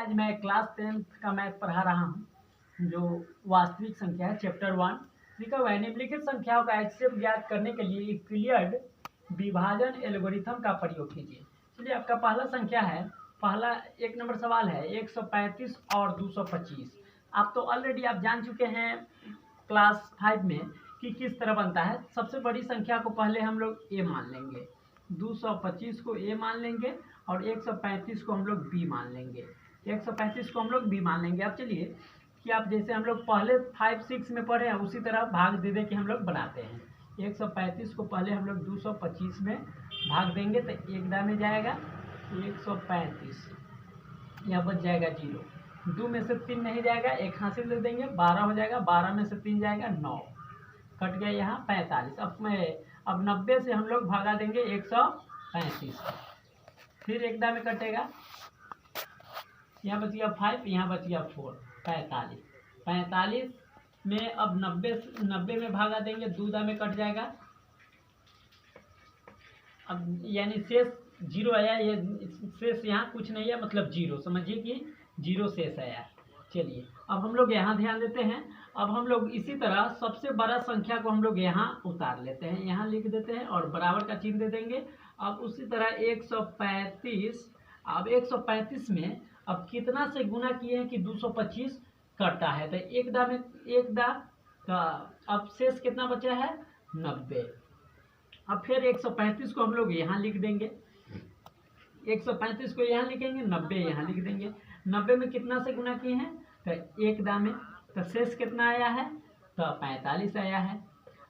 आज मैं class 10th का मैथ पढ़ा रहा हूँ जो वास्तविक संख्या है चैप्टर 1। लिखा हुआ है निम्नलिखित संख्याओं का HCF ज्ञात करने के लिए यूक्लिड विभाजन एल्गोरिथम का प्रयोग कीजिए। चलिए आपका पहला संख्या है, पहला 1 नंबर सवाल है 135 और 225। आप तो ऑलरेडी आप जान चुके हैं क्लास 5 में कि किस तरह बनता है। सबसे बड़ी संख्या को पहले हम लोग ए मान लेंगे, 225 को ए मान लेंगे और 135 को हम लोग बी मान लेंगे। 135 को हम लोग बी मान लेंगे। अब चलिए कि आप जैसे हम लोग पहले 5-6 में पढ़े हैं उसी तरह भाग दे के हम लोग बनाते हैं। 135 को पहले हम लोग 225 में भाग देंगे तो एक दाम में जाएगा 135, यह बच जाएगा 0। 2 में से 3 नहीं जाएगा, एक हासिल दे देंगे, 12 हो जाएगा। 12 में से 3 जाएगा 9, कट गया यहाँ 45। अब 90 से हम लोग भागा देंगे 135, फिर एक दाम में कटेगा, यहाँ बच गया 5, यहाँ बच गया 4, 45। 45 में अब 90 में भागा देंगे, 2 दाम में कट जाएगा। अब यानी शेष 0 आया, ये शेष यहाँ कुछ नहीं है, मतलब 0, समझिए कि 0 शेष आया। चलिए अब हम लोग यहाँ ध्यान देते हैं। अब हम लोग इसी तरह सबसे बड़ा संख्या को हम लोग यहाँ उतार लेते हैं, यहाँ लिख देते हैं और बराबर का चिन्ह दे देंगे। अब उसी तरह 135, अब 135 में अब कितना से गुना किए हैं कि 225 कटा है, तो एक दा का अब शेष कितना बचा है 90। अब फिर 135 को हम लोग यहाँ लिख देंगे, 135 को यहाँ लिखेंगे, 90 यहाँ लिख देंगे। 90 में कितना से गुना किए हैं तो एक दाम में, तो शेष कितना आया है तो 45 आया है।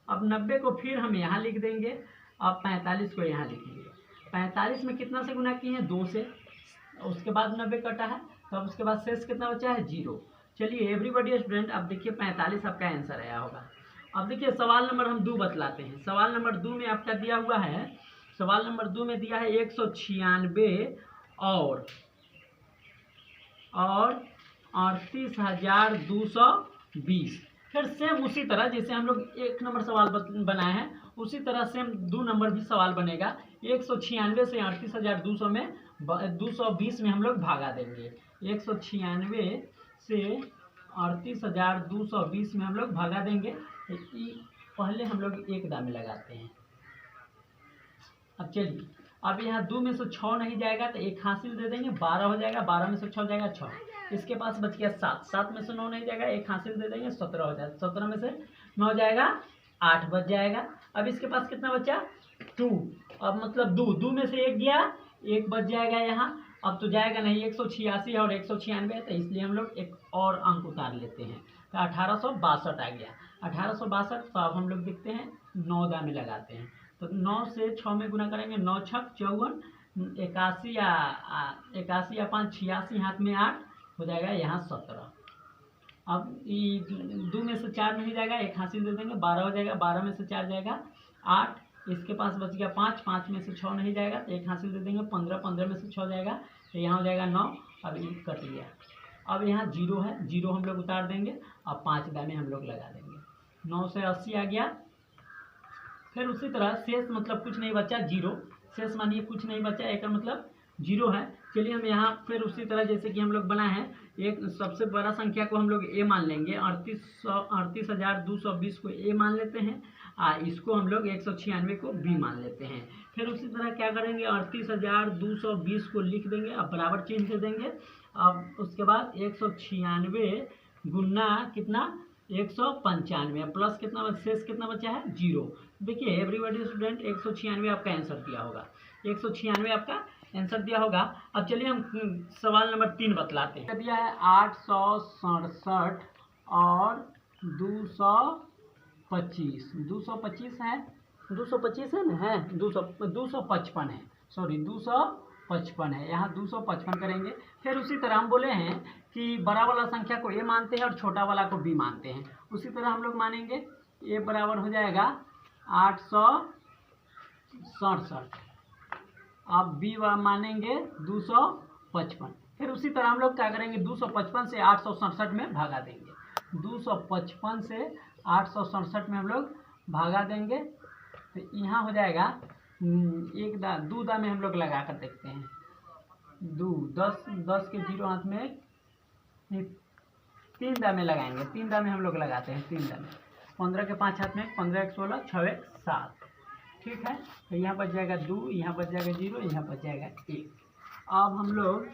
अब 90 को फिर हम यहाँ लिख देंगे, अब 45 को यहाँ लिखेंगे। 45 में कितना से गुना किए हैं 2 से, उसके बाद 90 कटा है, तो अब उसके बाद शेष कितना बचा है 0। चलिए एवरीबॉडी स्टूडेंट, अब देखिए 45 आपका आंसर आया होगा। अब देखिए सवाल नंबर हम 2 बतलाते हैं। सवाल नंबर 2 में आपका दिया हुआ है, सवाल नंबर 2 में दिया है 196 और 38,220। फिर सेम उसी तरह जैसे हम लोग 1 नंबर सवाल बनाए हैं उसी तरह सेम 2 नंबर भी सवाल बनेगा। 196 से 38,200 में 220 में हम लोग भागा देंगे। 196 से 38,220 में हम लोग भागा देंगे। तो पहले हम लोग एक दाम में लगाते हैं। अब चलिए, अब यहाँ 2 में से 6 नहीं जाएगा तो एक हासिल दे देंगे, 12 हो जाएगा। 12 में से 6 जाएगा 6, इसके पास बच गया 7। 7 में से 9 नहीं जाएगा, एक हासिल दे देंगे, 17 हो जाएगा। 17 में से 9 जाएगा 8 बच जाएगा। अब इसके पास कितना बचा 2, अब मतलब 2 में से 1 गया, 1 बच जाएगा यहाँ। अब तो जाएगा नहीं, 186 और 196 है, तो इसलिए हम लोग एक और अंक उतार लेते हैं, तो 1862 आ गया। 1862, तो अब हम लोग देखते हैं 9 दाम में लगाते हैं। तो 9 से 6 में गुना करेंगे, 9 छक 54, 81 या 5 86, हाथ में 8 हो जाएगा यहाँ 17। अब 2 में से 4 नहीं जाएगा, एक हासिल दे देंगे, 12 हो जाएगा। 12 में से 4 जाएगा 8, इसके पास बच गया 5। 5 में से 6 नहीं जाएगा तो एक हासिल दे देंगे, 15। 15 में से 6 जाएगा तो यहाँ हो जाएगा 9। अब ये कट गया। अब यहाँ 0 है, 0 हम लोग उतार देंगे, अब 5 दाने हम लोग लगा देंगे। 9 से 80 आ गया। फिर उसी तरह शेष मतलब कुछ नहीं बचा 0, शेष मानिए कुछ नहीं बचा, एक मतलब 0 है। चलिए हम यहाँ फिर उसी तरह जैसे कि हम लोग बनाए हैं, एक सबसे बड़ा संख्या को हम लोग ए मान लेंगे, 38,220 को ए मान लेते हैं, इसको हम लोग 196 को बी मान लेते हैं। फिर उसी तरह क्या करेंगे, 38,220 को लिख देंगे, अब बराबर चिन्ह दे देंगे। अब उसके बाद 196 गुना कितना 195, प्लस कितना शेष कितना बचा है 0। देखिए एवरीबॉडी स्टूडेंट 196 आपका आंसर दिया होगा, 196 आपका आंसर दिया होगा। अब चलिए हम सवाल नंबर 3 बतलाते हैं। दिया है 867 और 225। 225 है, 225 है ना, है 255 है, सॉरी 255 है, यहाँ 255 करेंगे। फिर उसी तरह हम बोले हैं कि बड़ा वाला संख्या को ए मानते हैं और छोटा वाला को बी मानते हैं। उसी तरह हम लोग मानेंगे ए बराबर हो जाएगा 867, अब बी मानेंगे 255। फिर उसी तरह हम लोग क्या करेंगे, 255 से 867 में भागा देंगे। 255 से 867 में हम लोग भागा देंगे, तो यहाँ हो जाएगा 2 दा में हम लोग लगा कर देखते हैं। 2 10 10 के 0 हाथ में 3 दामे लगाएंगे, 3 दामे हम लोग लगाते हैं, 3 दामे। 15 के 5 हाथ में 15 1 16 6 1 7, ठीक है। तो यहाँ बच जाएगा 2, यहाँ बच जाएगा 0, यहाँ बच जाएगा 1। अब हम लोग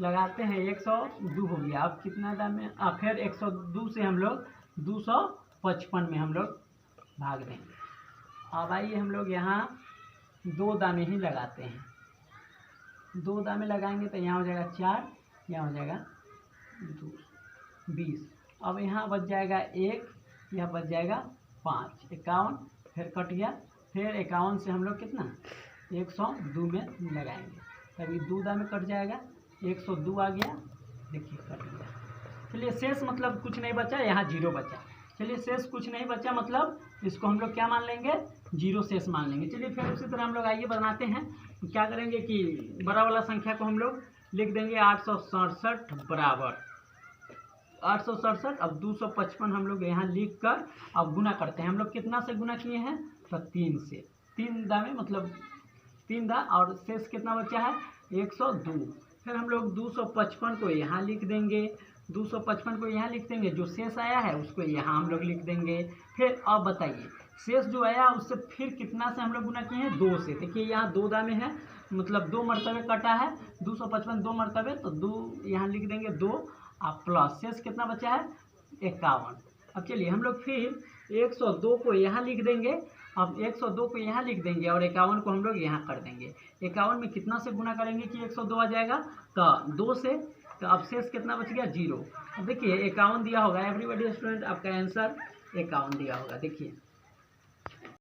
लगाते हैं 102 हो गया। अब कितना दामे, फिर 102 से हम लोग 255 में हम लोग भाग देंगे। अब आइए हम लोग यहाँ 2 दामे ही लगाते हैं। 2 दामे लगाएंगे तो यहाँ हो जाएगा 4, यहाँ हो जाएगा 2 20। अब यहाँ बच जाएगा 1, यहाँ बच जाएगा 5 51, फिर कट गया। फिर 51 से हम लोग कितना 102 में लगाएंगे, तभी 2 दामे कट जाएगा, 102 आ गया, देखिए कट गया। चलिए शेष मतलब कुछ नहीं बचा, यहाँ 0 बचा। चलिए शेष कुछ नहीं बचा मतलब इसको हम लोग क्या मान लेंगे, 0 शेष मान लेंगे। चलिए फिर उसी तरह हम लोग आइए बनाते हैं। क्या करेंगे कि बड़ा वाला संख्या को हम लोग लिख देंगे 867 बराबर 867। अब 255 हम लोग यहाँ लिख कर अब गुना करते हैं। हम लोग कितना से गुना किए हैं, तो 3 से। 3 दामे मतलब 3 दा, और शेष कितना बचा है 102। फिर हम लोग 255 को यहाँ लिख देंगे, 255 को यहाँ लिख देंगे, जो शेष आया है उसको यहाँ हम लोग लिख देंगे। फिर अब बताइए शेष जो आया उससे फिर कितना से हम लोग गुना किए हैं, 2 से। देखिए यहाँ 2 दामे हैं, मतलब 2 मरतबे कटा है 255, 2 मरतबे, तो 2 यहाँ लिख देंगे 2, अब प्लस शेष कितना बचा है 51। अब चलिए हम लोग फिर 102 को यहाँ लिख देंगे। अब 102 को यहाँ लिख देंगे और 51 को हम लोग यहाँ कर देंगे। 51 में कितना से गुना करेंगे कि 102 आ जाएगा, तो 2 से। तो अब शेष कितना बच गया 0। अब देखिए 51 दिया होगा, एवरीबॉडी स्टूडेंट आपका आंसर 51 दिया होगा। देखिए